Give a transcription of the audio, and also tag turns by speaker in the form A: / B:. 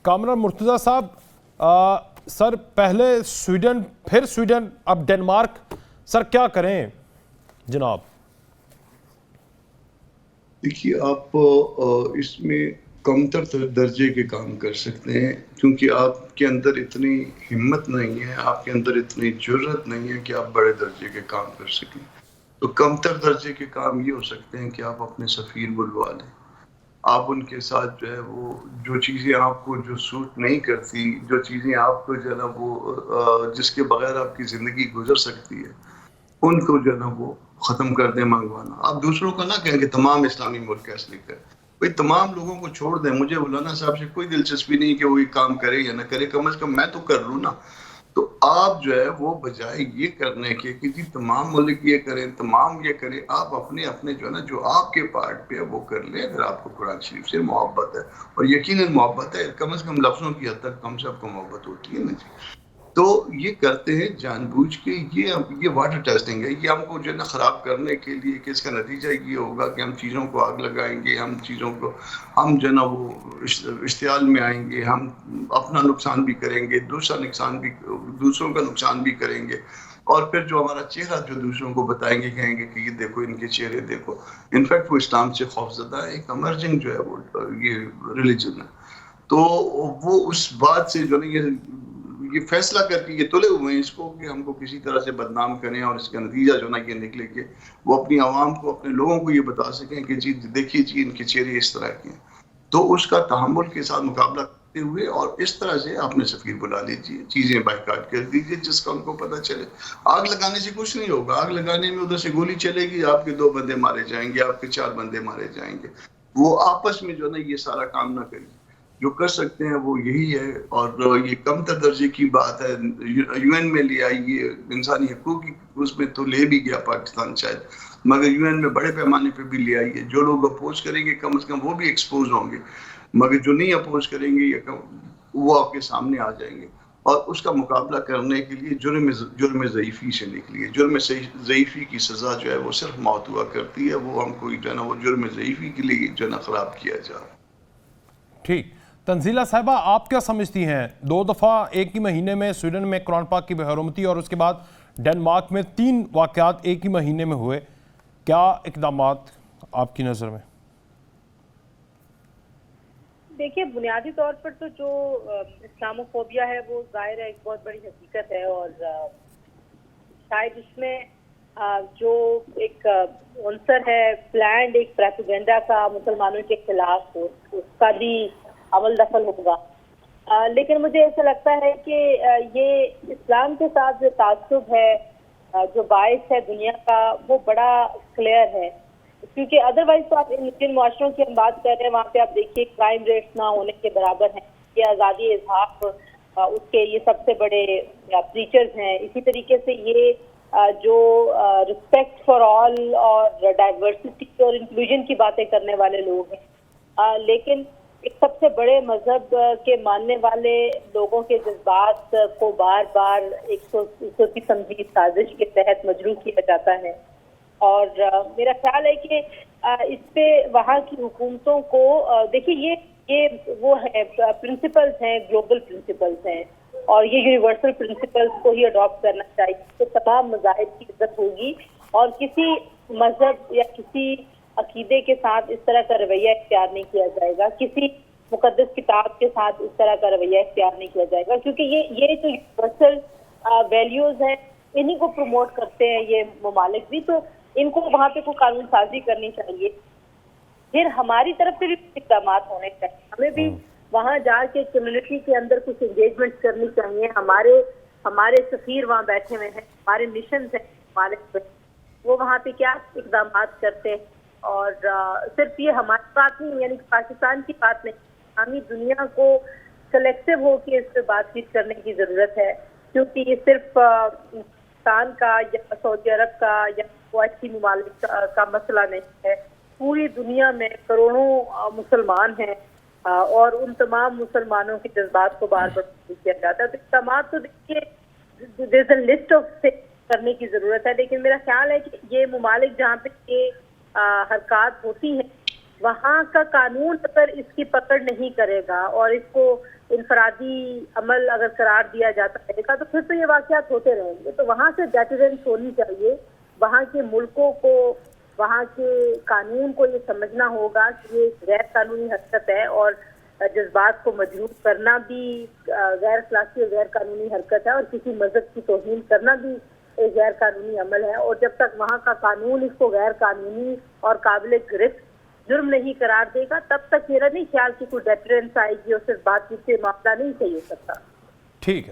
A: کامران مرتضیٰ صاحب، سر پہلے سویڈن پھر سویڈن اب ڈنمارک، سر کیا کریں جناب؟
B: دیکھیے آپ اس میں کم تر درجے کے کام کر سکتے ہیں کیونکہ آپ کے اندر اتنی ہمت نہیں ہے، آپ کے اندر اتنی جرت نہیں ہے کہ آپ بڑے درجے کے کام کر سکیں. تو کم تر درجے کے کام یہ ہو سکتے ہیں کہ آپ اپنے سفیر بلوا لیں. آپ ان کے ساتھ جو ہے وہ جو چیزیں آپ کو جو سوٹ نہیں کرتی، جو چیزیں آپ کو جو ہے نا وہ جس کے بغیر آپ کی زندگی گزر سکتی ہے، ان کو جو ہے نا وہ ختم کر دیں منگوانا. آپ دوسروں کو نہ کہیں کہ تمام اسلامی ملک ایسے کریں. بھئی تمام لوگوں کو چھوڑ دیں. مجھے مولانا صاحب سے کوئی دلچسپی نہیں کہ وہ یہ کام کرے یا نہ کرے، کم از کم میں تو کر لوں نا. تو آپ جو ہے وہ بجائے یہ کرنے کے کہ جی تمام ملک یہ کریں، تمام یہ کریں، آپ اپنے اپنے جو ہے نا جو آپ کے پارٹ پہ ہے وہ کر لیں. اگر آپ کو قرآن شریف سے محبت ہے، اور یقیناً محبت ہے، کم از کم لفظوں کی حد تک ہم سب کو محبت ہوتی ہے نا جی، تو یہ کرتے ہیں جان بوجھ کے. یہ واٹر ٹیسٹنگ ہے، یہ ہم کو جو ہے نا خراب کرنے کے لیے کہ اس کا نتیجہ یہ ہوگا کہ ہم چیزوں کو آگ لگائیں گے، ہم چیزوں کو ہم جو ہے نا وہ اشتعال میں آئیں گے، ہم اپنا نقصان بھی کریں گے، دوسروں کا نقصان بھی کریں گے، اور پھر جو ہمارا چہرہ جو دوسروں کو بتائیں گے، کہیں گے کہ یہ دیکھو ان کے چہرے دیکھو. انفیکٹ وہ اسلام سے خوفزدہ ہے، ایک امرجنگ جو ہے وہ یہ ریلیجن ہے. تو وہ اس بات سے جو ہے یہ فیصلہ کر کے یہ تلے ہوئے ہیں اس کو کہ ہم کو کسی طرح سے بدنام کریں، اور اس کا نتیجہ جو نا یہ نکلے کہ وہ اپنی عوام کو، اپنے لوگوں کو یہ بتا سکیں کہ جی دیکھیے جی ان کے چہرے اس طرح کے ہیں. تو اس کا تحمل کے ساتھ مقابلہ کرتے ہوئے اور اس طرح سے اپنے سفیر بلا لیجیے، چیزیں بائیکاٹ کر دیجیے جس کا ان کو پتہ چلے. آگ لگانے سے کچھ نہیں ہوگا. آگ لگانے میں ادھر سے گولی چلے گی، آپ کے 2 بندے مارے جائیں گے، آپ کے 4 بندے مارے جائیں گے. وہ آپس میں جو ہے نا یہ سارا کام نہ کریں. جو کر سکتے ہیں وہ یہی ہے. اور یہ کم تر درجے کی بات ہے. یو این میں لے آئی، یہ انسانی حقوق کی اس میں تو لے بھی گیا پاکستان شاید، مگر یو این میں بڑے پیمانے پہ بھی لے آئی ہے. جو لوگ اپوز کریں گے کم از کم وہ بھی ایکسپوز ہوں گے، مگر جو نہیں اپوز کریں گے وہ آپ کے سامنے آ جائیں گے. اور اس کا مقابلہ کرنے کے لیے جرم ضعیفی سے نکلی ہے. جرم ضعیفی کی سزا جو ہے وہ صرف موت ہوا کرتی ہے. وہ ہم کو جو ہے نا وہ جرم ضعیفی کے لیے جو ہے نا خراب کیا جا رہا ہے.
A: ٹھیک. تنزیلہ صاحبہ، آپ کیا سمجھتی ہیں؟ 2 دفعہ ایک ہی مہینے میں سویڈن میں قرآن پاک کی بحرمتی اور اس کے بعد ڈنمارک میں 3 واقعات ایک ہی مہینے میں ہوئے. کیا اقدامات آپ کی نظر میں؟
C: دیکھیے بنیادی طور پر تو جو اسلاموفوبیا ہے وہ ظاہر ہے ایک بہت بڑی حقیقت ہے، اور شاید اس میں جو ایک عنصر ہے پلانڈ ایک پروپیگنڈا کا مسلمانوں کے خلاف، اس کا بھی عمل دخل ہوگا. لیکن مجھے ایسا لگتا ہے کہ یہ اسلام کے ساتھ جو تعصب ہے، جو باعث ہے دنیا کا، وہ بڑا کلیئر ہے. کیونکہ ادروائز تو آپ جن معاشروں کی ہم بات کر رہے ہیں وہاں پہ آپ دیکھیے کرائم ریٹس نہ ہونے کے برابر ہیں. یہ آزادی اظہار اس کے یہ سب سے بڑے پریچرز ہیں. اسی طریقے سے یہ جو رسپیکٹ فار آل اور ڈائیورسٹی اور انکلوژن کی باتیں کرنے والے لوگ ہیں. لیکن ایک سب سے بڑے مذہب کے ماننے والے لوگوں کے جذبات کو بار بار ایک سوچی سمجھی سازش کے تحت مجروح کیا جاتا ہے. اور میرا خیال ہے کہ اس پہ وہاں کی حکومتوں کو دیکھیے یہ وہ ہے پرنسپلز ہیں، گلوبل پرنسپلز ہیں، اور یہ یونیورسل پرنسپلز کو ہی اڈاپٹ کرنا چاہیے. تو تمام مذاہب کی عزت ہوگی، اور کسی مذہب یا کسی عقیدے کے ساتھ اس طرح کا رویہ اختیار نہیں کیا جائے گا، کسی مقدس کتاب کے ساتھ اس طرح کا رویہ اختیار نہیں کیا جائے گا، کیونکہ یہ جو یونیورسل ویلیوز ہیں انہی کو پروموٹ کرتے ہیں یہ ممالک بھی. تو ان کو وہاں پہ کوئی قانون سازی کرنی چاہیے. پھر ہماری طرف سے بھی اقدامات ہونے چاہیے. ہمیں بھی وہاں جا کے کمیونٹی کے اندر کچھ انگیجمنٹ کرنی چاہیے. ہمارے سفیر وہاں بیٹھے ہوئے ہیں، ہمارے مشنز ہیں ممالک میں، وہ وہاں پہ کیا اقدامات کرتے ہیں. اور صرف یہ ہماری بات نہیں، یعنی پاکستان کی بات نہیں، ہمیں دنیا کو کلیکٹیو ہو کے اس پہ بات چیت کرنے کی ضرورت ہے. کیونکہ یہ صرف پاکستان کا یا سعودی عرب کا یا کوئی ممالک کا مسئلہ نہیں ہے. پوری دنیا میں کروڑوں مسلمان ہیں، اور ان تمام مسلمانوں کے جذبات کو بار بار کیا جاتا ہے. تو اقدامات تو دیکھیے there's a list of things کرنے کی ضرورت ہے. لیکن میرا خیال ہے کہ یہ ممالک جہاں پہ یہ حرکات ہوتی ہیں وہاں کا قانون اگر اس کی پکڑ نہیں کرے گا اور اس کو انفرادی عمل اگر قرار دیا جاتا رہے گا تو پھر تو یہ واقعات ہوتے رہیں گے. تو وہاں سے ڈیٹرنس ہونی چاہیے. وہاں کے ملکوں کو، وہاں کے قانون کو یہ سمجھنا ہوگا کہ یہ غیر قانونی حرکت ہے اور جذبات کو مجروح کرنا بھی غیر اخلاقی اور غیر قانونی حرکت ہے، اور کسی مذہب کی توہین کرنا بھی ایک غیر قانونی عمل ہے. اور جب تک وہاں کا قانون اس کو غیر قانونی اور قابل گرفت جرم نہیں قرار دے گا تب تک میرا نہیں خیال کہ کوئی ڈیٹرنس آئے گی اور صرف بات چیت سے معاملہ نہیں صحیح ہو سکتا.
A: ٹھیک ہے.